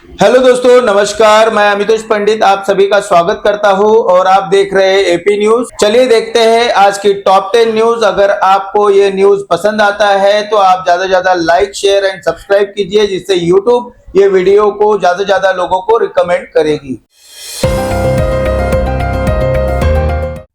Hello दोस्तों, नमस्कार। मैं अमितोष पंडित आप सभी का स्वागत करता हूं और आप देख रहे हैं एपी न्यूज। चलिए देखते हैं आज की टॉप 10 न्यूज। अगर आपको ये न्यूज पसंद आता है तो आप ज्यादा से ज्यादा लाइक, शेयर एंड सब्सक्राइब कीजिए, जिससे यूट्यूब ये वीडियो को ज्यादा से ज्यादा लोगों को रिकमेंड करेगी।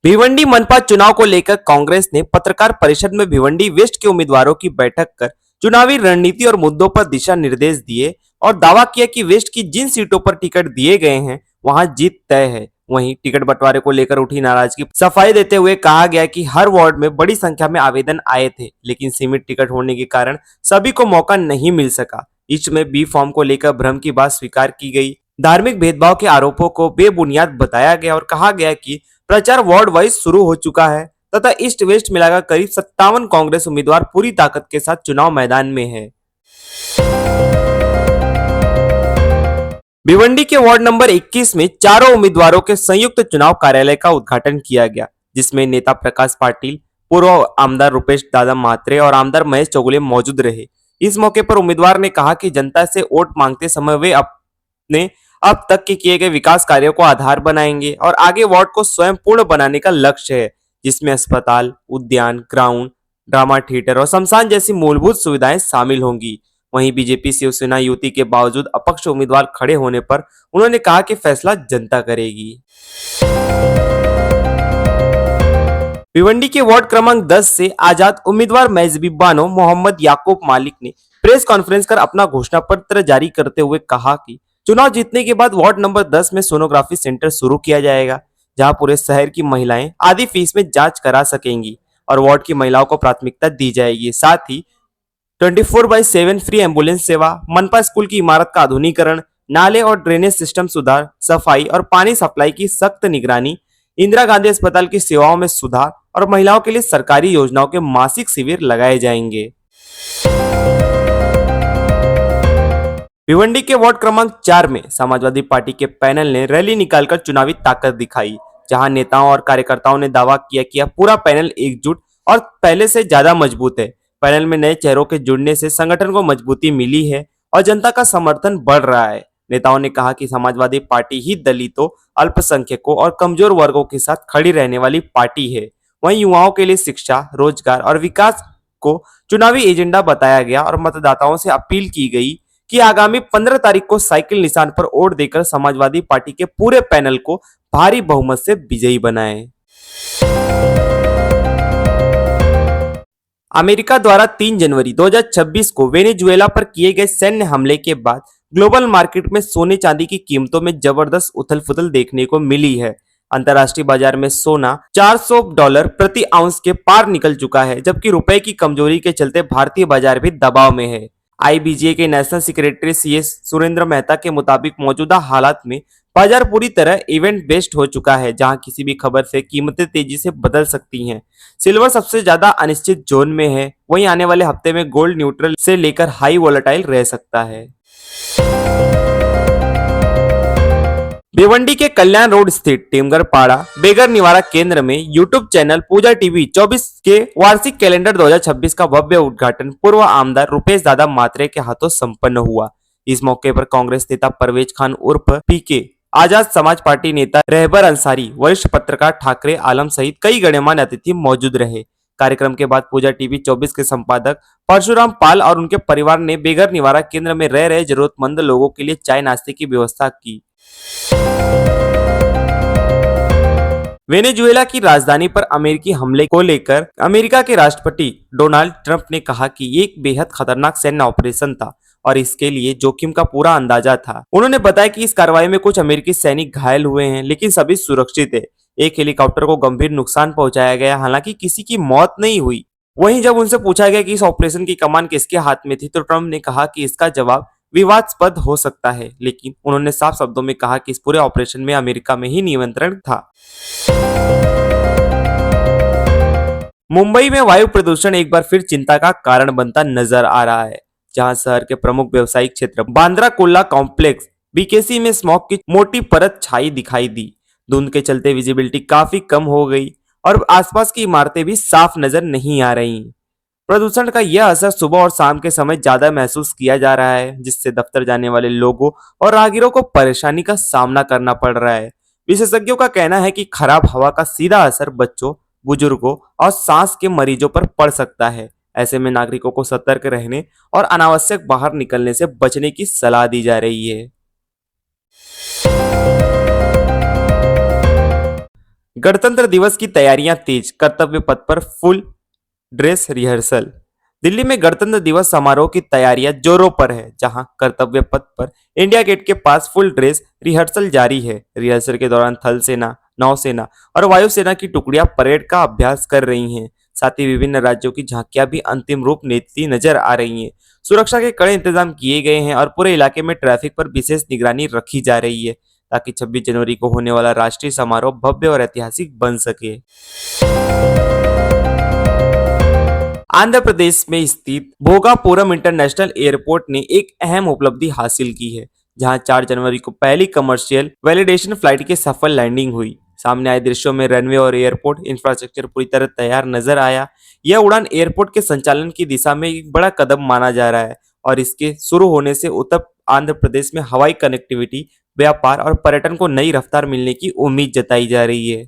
भिवंडी मनपा चुनाव को लेकर कांग्रेस ने पत्रकार परिषद में भिवंडी वेस्ट के उम्मीदवारों की बैठक कर चुनावी रणनीति और मुद्दों पर दिशा निर्देश दिए और दावा किया कि वेस्ट की जिन सीटों पर टिकट दिए गए हैं वहां जीत तय है। वहीं टिकट बंटवारे को लेकर उठी नाराजगी सफाई देते हुए कहा गया कि हर वार्ड में बड़ी संख्या में आवेदन आए थे, लेकिन सीमित टिकट होने के कारण सभी को मौका नहीं मिल सका। ईस्ट में बी फॉर्म को लेकर भ्रम की बात स्वीकार की गई। धार्मिक भेदभाव के आरोपों को बेबुनियाद बताया गया और कहा गया कि प्रचार वार्ड वाइज शुरू हो चुका है तथा ईस्ट वेस्ट मिलाकर करीब 57 कांग्रेस उम्मीदवार पूरी ताकत के साथ चुनाव मैदान में है। भिवंडी के वार्ड नंबर 21 में चारों उम्मीदवारों के संयुक्त चुनाव कार्यालय का उद्घाटन किया गया, जिसमें नेता प्रकाश पाटिल, पूर्व आमदार रुपेश दादा म्हात्रे और आमदार महेश चौगुले मौजूद रहे। इस मौके पर उम्मीदवार ने कहा कि जनता से वोट मांगते समय वे अपने अब तक के किए गए विकास कार्यों को आधार बनाएंगे और आगे वार्ड को स्वयं पूर्ण बनाने का लक्ष्य है, जिसमें अस्पताल, उद्यान, ग्राउंड, ड्रामा थिएटर और शमशान जैसी मूलभूत सुविधाएं शामिल होंगी। वहीं बीजेपी शिवसेना युति के बावजूद अपक्ष उम्मीदवार खड़े होने पर उन्होंने कहा कि फैसला जनता करेगी। भिवंडी के वार्ड क्रमांक 10 से आजाद उम्मीदवार महजबी बानो मोहम्मद याकूब मालिक ने प्रेस कॉन्फ्रेंस कर अपना घोषणा पत्र जारी करते हुए कहा कि चुनाव जीतने के बाद वार्ड नंबर 10 में सोनोग्राफी सेंटर शुरू किया जाएगा, जहां पूरे शहर की महिलाएं आधी फीस में जांच करा सकेंगी और वार्ड की महिलाओं को प्राथमिकता दी जाएगी। साथ ही 24/7 फ्री एम्बुलेंस सेवा, मनपा स्कूल की इमारत का आधुनिकीकरण, नाले और ड्रेनेज सिस्टम सुधार, सफाई और पानी सप्लाई की सख्त निगरानी, इंदिरा गांधी अस्पताल की सेवाओं में सुधार और महिलाओं के लिए सरकारी योजनाओं के मासिक शिविर लगाए जाएंगे। भिवंडी के वार्ड क्रमांक 4 में समाजवादी पार्टी के पैनल ने रैली निकालकर चुनावी ताकत दिखाई, जहां नेताओं और कार्यकर्ताओं ने दावा किया कि अब पूरा पैनल एकजुट और पहले से ज्यादा मजबूत है। पैनल में नए चेहरों के जुड़ने से संगठन को मजबूती मिली है और जनता का समर्थन बढ़ रहा है। नेताओं ने कहा कि समाजवादी पार्टी ही दलितों, अल्पसंख्यकों और कमजोर वर्गों के साथ खड़ी रहने वाली पार्टी है। वहीं युवाओं के लिए शिक्षा, रोजगार और विकास को चुनावी एजेंडा बताया गया और मतदाताओं से अपील की गई कि आगामी 15 तारीख को साइकिल निशान पर वोट देकर समाजवादी पार्टी के पूरे पैनल को भारी बहुमत से विजयी बनाएं। अमेरिका द्वारा 3 जनवरी 2026 को वेनेजुएला पर किए गए सैन्य हमले के बाद ग्लोबल मार्केट में सोने चांदी की कीमतों में जबरदस्त उथल-पुथल देखने को मिली है। अंतर्राष्ट्रीय बाजार में सोना $400 प्रति आउंस के पार निकल चुका है, जबकि रुपए की कमजोरी के चलते भारतीय बाजार भी दबाव में है। आईबीजे के national secretary CS Surendra Mehta के मुताबिक मौजूदा हालात में बाजार पूरी तरह इवेंट बेस्ड हो चुका है, जहां किसी भी खबर से कीमतें तेजी से बदल सकती हैं। सिल्वर सबसे ज्यादा अनिश्चित जोन में है, वहीं आने वाले हफ्ते में गोल्ड न्यूट्रल से लेकर हाई वोलेटाइल रह सकता है। भिवंडी के कल्याण रोड स्थित टेमगरपाड़ा बेघर निवारा केंद्र में यूट्यूब चैनल पूजा टीवी 24 के वार्षिक कैलेंडर 2026 का भव्य उद्घाटन पूर्व आमदार रुपेश दादा म्हात्रे के हाथों संपन्न हुआ। इस मौके पर कांग्रेस नेता परवेज खान उर्फ पीके, आजाद समाज पार्टी नेता रहबर अंसारी, वरिष्ठ पत्रकार ठाकरे आलम सहित कई गणमान्य अतिथि मौजूद रहे। कार्यक्रम के बाद पूजा टीवी 24 के संपादक परशुराम पाल और उनके परिवार ने बेघर निवारा केंद्र में रह रहे जरूरतमंद लोगों के लिए चाय नाश्ते की व्यवस्था की। वेनेजुएला की राजधानी पर अमेरिकी हमले को लेकर अमेरिका के राष्ट्रपति डोनाल्ड ट्रंप ने कहा कि ये एक बेहद खतरनाक सैन्य ऑपरेशन था और इसके लिए जोखिम का पूरा अंदाजा था। उन्होंने बताया कि इस कार्रवाई में कुछ अमेरिकी सैनिक घायल हुए हैं, लेकिन सभी सुरक्षित है। एक हेलीकॉप्टर को गंभीर नुकसान पहुंचाया गया, हालांकि किसी की मौत नहीं हुई। वहीं जब उनसे पूछा गया कि इस ऑपरेशन की कमान किसके हाथ में थी, तो ट्रंप ने कहा कि इसका जवाब विवादास्पद हो सकता है, लेकिन उन्होंने साफ शब्दों में कहा कि इस पूरे ऑपरेशन में अमेरिका में ही नियंत्रण था। मुंबई में वायु प्रदूषण एक बार फिर चिंता का कारण बनता नजर आ रहा है, जहां शहर के प्रमुख व्यवसायिक क्षेत्र बांद्रा कुर्ला कॉम्प्लेक्स बीकेसी में स्मॉग की मोटी परत छाई दिखाई दी। धुंध के चलते विजिबिलिटी काफी कम हो गई और आसपास की इमारतें भी साफ नजर नहीं आ रही। प्रदूषण का यह असर सुबह और शाम के समय ज्यादा महसूस किया जा रहा है, जिससे दफ्तर जाने वाले लोगों और राहगीरों को परेशानी का सामना करना पड़ रहा है। विशेषज्ञों का कहना है कि खराब हवा का सीधा असर बच्चों, बुजुर्गों और सांस के मरीजों पर पड़ सकता है। ऐसे में नागरिकों को सतर्क रहने और अनावश्यक बाहर निकलने से बचने की सलाह दी जा रही है। गणतंत्र दिवस की तैयारियां तेज, कर्तव्य पथ पर फुल ड्रेस रिहर्सल। दिल्ली में गणतंत्र दिवस समारोह की तैयारियां जोरों पर है, जहां कर्तव्य पथ पर इंडिया गेट के पास फुल ड्रेस रिहर्सल जारी है। रिहर्सल के दौरान थल सेना, नौसेना और वायुसेना की टुकड़ियां परेड का अभ्यास कर रही हैं। साथ ही विभिन्न राज्यों की झांकियां भी अंतिम रूप लेती नजर आ रही हैं। सुरक्षा के कड़े इंतजाम किए गए हैं और पूरे इलाके में ट्रैफिक पर विशेष निगरानी रखी जा रही है, ताकि 26 जनवरी को होने वाला राष्ट्रीय समारोह भव्य और ऐतिहासिक बन सके। आंध्र प्रदेश में स्थित भोगापुरम इंटरनेशनल एयरपोर्ट ने एक अहम उपलब्धि हासिल की है, जहां 4 जनवरी को पहली कमर्शियल वैलिडेशन फ्लाइट की सफल लैंडिंग हुई। सामने आए दृश्यों में रनवे और एयरपोर्ट इंफ्रास्ट्रक्चर पूरी तरह तैयार नजर आया। यह उड़ान एयरपोर्ट के संचालन की दिशा में एक बड़ा कदम माना जा रहा है और इसके शुरू होने से उत्तर आंध्र प्रदेश में हवाई कनेक्टिविटी, व्यापार और पर्यटन को नई रफ्तार मिलने की उम्मीद जताई जा रही है।